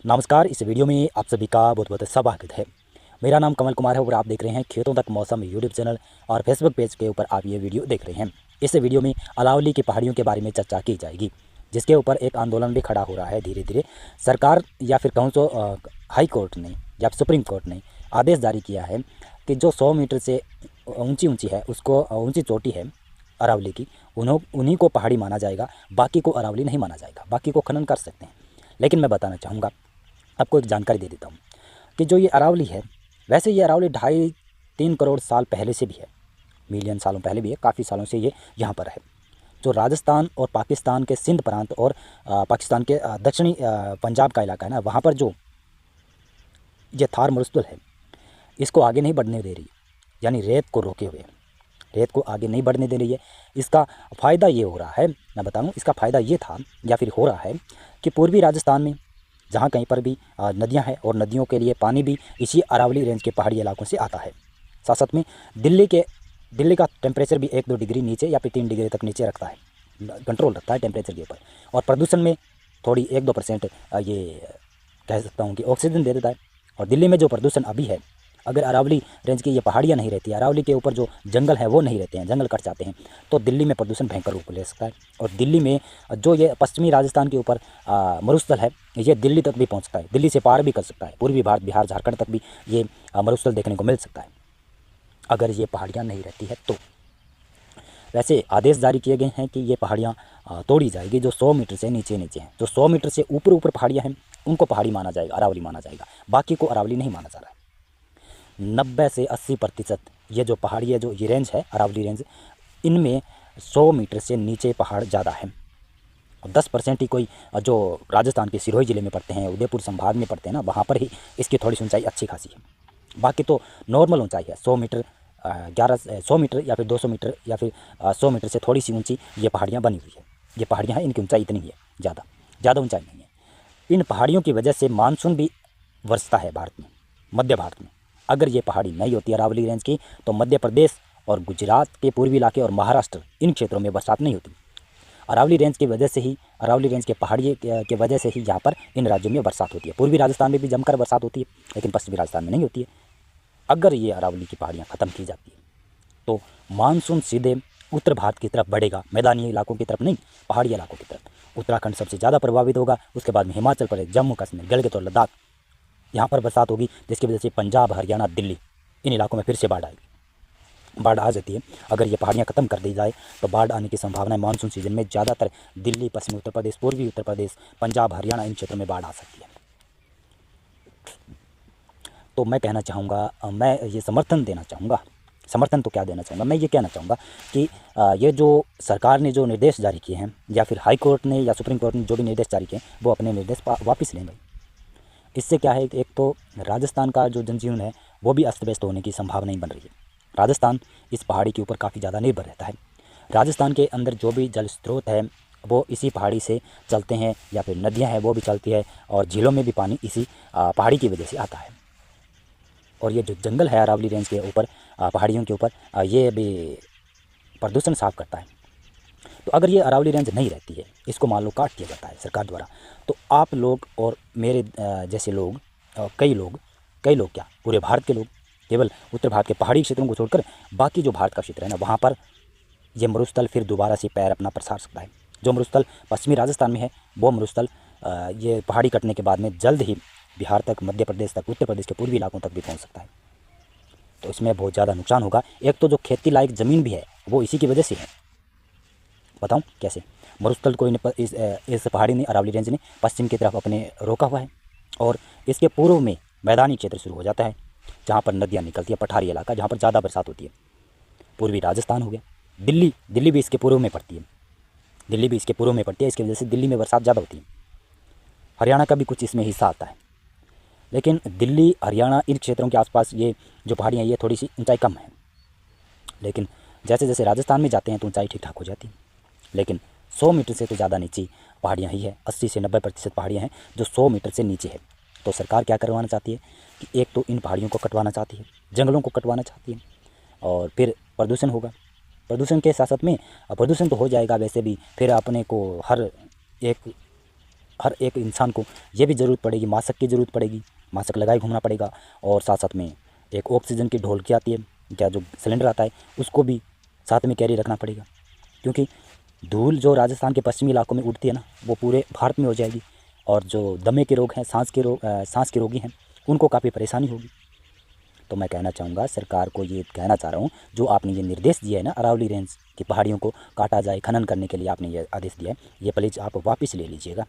नमस्कार। इस वीडियो में आप सभी का बहुत बहुत स्वागत है। मेरा नाम कमल कुमार है और आप देख रहे हैं खेतों तक मौसम यूट्यूब चैनल और फेसबुक पेज के ऊपर आप ये वीडियो देख रहे हैं। इस वीडियो में अरावली की पहाड़ियों के बारे में चर्चा की जाएगी, जिसके ऊपर एक आंदोलन भी खड़ा हो रहा है धीरे धीरे। सरकार या फिर कहूँ तो हाई कोर्ट ने या सुप्रीम कोर्ट ने आदेश जारी किया है कि जो 100 मीटर से ऊँची है, उसको ऊँची चोटी है अरावली की, उन्हीं को पहाड़ी माना जाएगा, बाकी को अरावली नहीं माना जाएगा। बाकी को खनन कर सकते हैं। लेकिन मैं बताना चाहूँगा, आपको एक जानकारी दे देता हूँ कि जो ये अरावली है, वैसे ये अरावली 2.5-3 करोड़ साल पहले से भी है, मिलियन सालों पहले भी है, काफ़ी सालों से ये यहाँ पर है। जो राजस्थान और पाकिस्तान के सिंध प्रांत और पाकिस्तान के दक्षिणी पंजाब का इलाका है ना, वहाँ पर जो ये थार मरुस्थल है, इसको आगे नहीं बढ़ने दे रही है, यानी रेत को रोके हुए, रेत को आगे नहीं बढ़ने दे रही है। इसका फ़ायदा ये हो रहा है, मैं बताऊँ, इसका फ़ायदा ये था या फिर हो रहा है कि पूर्वी राजस्थान में जहाँ कहीं पर भी नदियाँ हैं और नदियों के लिए पानी भी इसी अरावली रेंज के पहाड़ी इलाकों से आता है। साथ साथ में दिल्ली का टेम्परेचर भी 1-2 डिग्री नीचे या फिर 3 डिग्री तक नीचे रखता है, कंट्रोल रखता है टेम्परेचर के ऊपर। और प्रदूषण में थोड़ी 1-2% ये कह सकता हूँ कि ऑक्सीजन दे देता है। और दिल्ली में जो प्रदूषण अभी है, अगर अरावली रेंज की ये पहाड़ियाँ नहीं रहती, अरावली के ऊपर जो जंगल है वो नहीं रहते हैं, जंगल कट जाते हैं, तो दिल्ली में प्रदूषण भयंकर रूप ले सकता है। और दिल्ली में जो ये पश्चिमी राजस्थान के ऊपर मरुस्थल है, ये दिल्ली तक भी पहुंच सकता है, दिल्ली से पार भी कर सकता है, पूर्वी भारत, बिहार, झारखंड तक भी ये मरुस्थल देखने को मिल सकता है, अगर ये पहाड़ियाँ नहीं रहती है तो। वैसे आदेश जारी किए गए हैं कि ये पहाड़ियाँ तोड़ी जाएगी जो 100 मीटर से नीचे नीचे हैं। जो 100 मीटर से ऊपर पहाड़ियाँ हैं, उनको पहाड़ी माना जाएगा, अरावली माना जाएगा, बाकी को अरावली नहीं माना जा रहा है। 90 से 80% ये जो पहाड़ी है, जो ये रेंज है अरावली रेंज, इनमें 100 मीटर से नीचे पहाड़ ज़्यादा है। और 10% ही कोई जो राजस्थान के सिरोही ज़िले में पड़ते हैं, उदयपुर संभाग में पड़ते हैं ना, वहाँ पर ही इसकी थोड़ी सी ऊंचाई अच्छी खासी है। बाकी तो नॉर्मल ऊंचाई है, 100 मीटर 100 मीटर या फिर 200 मीटर या फिर 100 मीटर से थोड़ी सी ऊँची ये पहाड़ियाँ बनी हुई है। ये पहाड़ियाँ हैं, इनकी ऊँचाई इतनी ही है, ज़्यादा ऊँचाई नहीं है। इन पहाड़ियों की वजह से मानसून भी बरसता है भारत में, मध्य भारत में। अगर ये पहाड़ी नहीं होती अरावली रेंज की, तो मध्य प्रदेश और गुजरात के पूर्वी इलाके और महाराष्ट्र, इन क्षेत्रों में बरसात नहीं होती। अरावली रेंज की वजह से ही, अरावली रेंज के पहाड़ी के वजह से ही यहाँ पर इन राज्यों में बरसात होती है। पूर्वी राजस्थान में भी जमकर बरसात होती है, लेकिन पश्चिमी राजस्थान में नहीं होती है। अगर ये अरावली की पहाड़ियाँ ख़त्म की जाती है तो मानसून सीधे उत्तर भारत की तरफ बढ़ेगा, मैदानी इलाकों की तरफ नहीं, पहाड़ी इलाकों की तरफ। उत्तराखंड सबसे ज़्यादा प्रभावित होगा, उसके बाद में हिमाचल प्रदेश, जम्मू कश्मीर, गिलगित और लद्दाख, यहाँ पर बरसात होगी, जिसकी वजह से पंजाब, हरियाणा, दिल्ली, इन इलाकों में फिर से बाढ़ आएगी, बाढ़ आ जाती है। अगर ये पहाड़ियाँ ख़त्म कर दी जाए तो बाढ़ आने की संभावना है। मानसून सीजन में ज़्यादातर दिल्ली, पश्चिमी उत्तर प्रदेश, पूर्वी उत्तर प्रदेश, पंजाब, हरियाणा, इन क्षेत्रों में बाढ़ आ सकती है। तो मैं कहना चाहूँगा, मैं ये समर्थन देना चाहूँगा, समर्थन तो क्या देना चाहूँगा, मैं ये कहना चाहूँगा कि ये जो सरकार ने जो निर्देश जारी किए हैं, या फिर हाई कोर्ट ने या सुप्रीम कोर्ट ने जो भी निर्देश जारी किए हैं, वो अपने निर्देश वापस लेंगे। इससे क्या है, एक तो राजस्थान का जो जनजीवन है वो भी अस्त व्यस्त होने की संभावना ही बन रही है। राजस्थान इस पहाड़ी के ऊपर काफ़ी ज़्यादा निर्भर रहता है। राजस्थान के अंदर जो भी जल स्रोत है वो इसी पहाड़ी से चलते हैं, या फिर नदियाँ हैं वो भी चलती है, और झीलों में भी पानी इसी पहाड़ी की वजह से आता है। और ये जो जंगल है अरावली रेंज के ऊपर, पहाड़ियों के ऊपर, ये भी प्रदूषण साफ करता है। तो अगर ये अरावली रेंज नहीं रहती है, इसको मान लो काट दिया जाता है सरकार द्वारा, तो आप लोग और मेरे जैसे लोग, कई लोग क्या, पूरे भारत के लोग, केवल उत्तर भारत के पहाड़ी क्षेत्रों को छोड़कर बाकी जो भारत का क्षेत्र है ना, वहाँ पर ये मरुस्थल फिर दोबारा से पैर अपना पसार सकता है। जो मरुस्थल पश्चिमी राजस्थान में है, वो मरुस्थल ये पहाड़ी कटने के बाद में जल्द ही बिहार तक, मध्य प्रदेश तक, उत्तर प्रदेश के पूर्वी इलाकों तक भी पहुँच सकता है। तो इसमें बहुत ज़्यादा नुकसान होगा। एक तो जो खेती लायक ज़मीन भी है वो इसी की वजह से है। बताऊं कैसे? मरुस्थल को इस पहाड़ी ने, अरावली रेंज ने पश्चिम की तरफ अपने रोका हुआ है, और इसके पूर्व में मैदानी क्षेत्र शुरू हो जाता है, जहाँ पर नदियाँ निकलती है, पठारी इलाका जहाँ पर ज़्यादा बरसात होती है। पूर्वी राजस्थान हो गया, दिल्ली भी इसके पूर्व में पड़ती है, इसकी वजह से दिल्ली में बरसात ज़्यादा होती है। हरियाणा का भी कुछ इसमें हिस्सा आता है, लेकिन दिल्ली, हरियाणा, इन क्षेत्रों के आसपास ये जो पहाड़ियाँ, ये थोड़ी सी ऊंचाई कम है। लेकिन जैसे जैसे राजस्थान में जाते हैं तो ऊंचाई ठीक ठाक हो जाती है। लेकिन 100 मीटर से तो ज़्यादा नीचे पहाड़ियाँ ही है, 80 से 90% पहाड़ियाँ हैं जो 100 मीटर से नीचे है। तो सरकार क्या करवाना चाहती है कि एक तो इन पहाड़ियों को कटवाना चाहती है, जंगलों को कटवाना चाहती है, और फिर प्रदूषण होगा। प्रदूषण के साथ साथ में, प्रदूषण तो हो जाएगा वैसे भी, फिर अपने को हर एक हर एक इंसान को ये भी ज़रूरत पड़ेगी, मास्क की ज़रूरत पड़ेगी, मास्क लगाए घूमना पड़ेगा। और साथ साथ में एक ऑक्सीजन की ढोलकी आती है, क्या जो सिलेंडर आता है उसको भी साथ में कैरी रखना पड़ेगा, क्योंकि धूल जो राजस्थान के पश्चिमी इलाकों में उड़ती है ना, वो पूरे भारत में हो जाएगी। और जो दमे के रोग हैं, सांस के रोगी हैं, उनको काफ़ी परेशानी होगी। तो मैं कहना चाहूँगा, सरकार को ये कहना चाह रहा हूँ, जो आपने ये निर्देश दिया है ना अरावली रेंज की पहाड़ियों को काटा जाए, खनन करने के लिए आपने ये आदेश दिया है, ये प्लीज़ आप वापस ले लीजिएगा।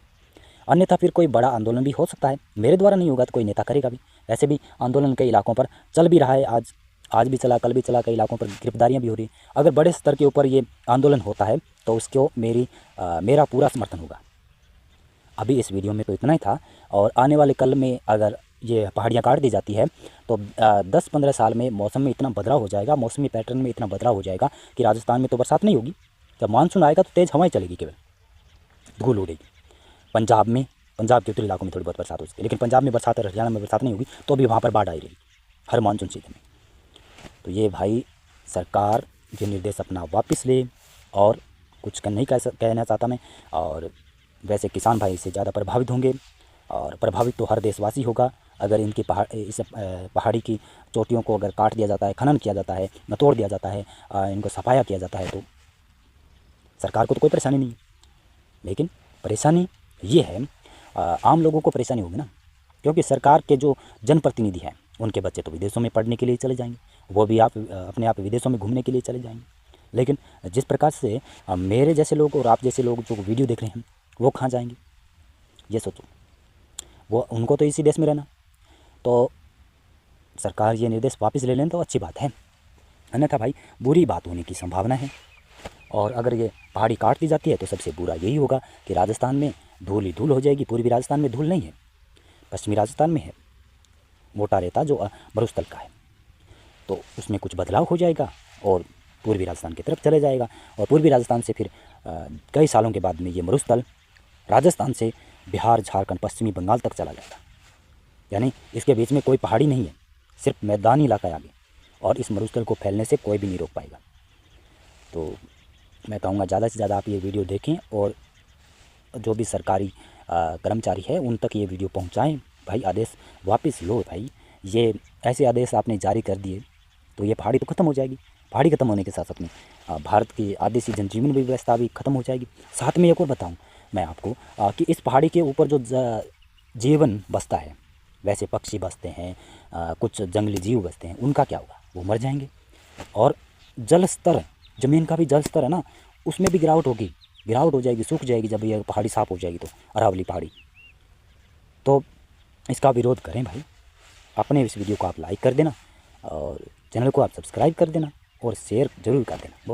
अन्यथा फिर कोई बड़ा आंदोलन भी हो सकता है। मेरे द्वारा नहीं होगा तो कोई नेता करेगा भी। वैसे भी आंदोलन कई इलाकों पर चल भी रहा है, आज भी चला, कल भी चला, कई इलाकों पर गिरफ्तारियाँ भी हो रही हैं। अगर बड़े स्तर के ऊपर ये आंदोलन होता है तो उसको मेरा पूरा समर्थन होगा। अभी इस वीडियो में तो इतना ही था, और आने वाले कल में अगर ये पहाड़ियाँ काट दी जाती है तो 10-15 साल में मौसम में इतना बदलाव हो जाएगा, मौसमी पैटर्न में इतना बदलाव हो जाएगा कि राजस्थान में तो बरसात नहीं होगी। जब मानसून आएगा तो तेज़ हवाएं चलेगी, केवल धूल उड़ेगी। पंजाब के उत्तरी इलाकों में थोड़ी बहुत बरसात हो सकती है, लेकिन पंजाब में बरसात और हरियाणा में बरसात नहीं होगी, तो भी वहाँ पर बाढ़ आई रहेगी हर मानसून सीजन में। तो ये भाई, सरकार ये निर्देश अपना वापस ले, और कुछ नहीं कहना चाहता मैं। और वैसे किसान भाई इससे ज़्यादा प्रभावित होंगे, और प्रभावित तो हर देशवासी होगा अगर इनकी पहाड़ी की चोटियों को अगर काट दिया जाता है, खनन किया जाता है, न तोड़ दिया जाता है, इनको सफाया किया जाता है, तो सरकार को तो कोई परेशानी नहीं है। लेकिन परेशानी ये है, आम लोगों को परेशानी होगी ना, क्योंकि सरकार के जो जनप्रतिनिधि हैं उनके बच्चे तो विदेशों में पढ़ने के लिए चले जाएंगे, वो भी अपने आप विदेशों में घूमने के लिए चले जाएंगे। लेकिन जिस प्रकार से मेरे जैसे लोग और आप जैसे लोग जो वीडियो देख रहे हैं, वो कहाँ जाएंगे, ये सोचो। वो उनको तो इसी देश में रहना। तो सरकार ये निर्देश वापस ले लें तो अच्छी बात है, अन्यथा भाई बुरी बात होने की संभावना है। और अगर ये पहाड़ी काट दी जाती है तो सबसे बुरा यही होगा कि राजस्थान में धूल ही धूल हो जाएगी। पूर्वी राजस्थान में धूल नहीं है, पश्चिमी राजस्थान में है मोटा रेता जो मरुस्थल का है, तो उसमें कुछ बदलाव हो जाएगा और पूर्वी राजस्थान की तरफ चले जाएगा। और पूर्वी राजस्थान से फिर कई सालों के बाद में ये मरुस्थल राजस्थान से बिहार, झारखंड, पश्चिमी बंगाल तक चला जाएगा। यानी इसके बीच में कोई पहाड़ी नहीं है, सिर्फ मैदानी इलाका है आगे, और इस मरुस्थल को फैलने से कोई भी नहीं रोक पाएगा। तो मैं कहूँगा ज़्यादा से ज़्यादा आप ये वीडियो देखें, और जो भी सरकारी कर्मचारी है उन तक ये वीडियो पहुँचाएँ। भाई आदेश वापस लो भाई, ये ऐसे आदेश आपने जारी कर दिए तो ये पहाड़ी तो ख़त्म हो जाएगी। पहाड़ी ख़त्म होने के साथ साथ में भारत की आधी सी जनजीवन व्यवस्था भी ख़त्म हो जाएगी। साथ में एक और बताऊँ मैं आपको कि इस पहाड़ी के ऊपर जो जीवन बसता है, वैसे पक्षी बसते हैं, कुछ जंगली जीव बसते हैं, उनका क्या होगा, वो मर जाएंगे। और जल स्तर, ज़मीन का भी जल स्तर है ना, उसमें भी गिरावट हो जाएगी, सूख जाएगी जब ये पहाड़ी साफ़ हो जाएगी तो, अरावली पहाड़ी। तो इसका विरोध करें भाई। अपने इस वीडियो को आप लाइक कर देना, और चैनल को आप सब्सक्राइब कर देना, और शेयर ज़रूर कर देना।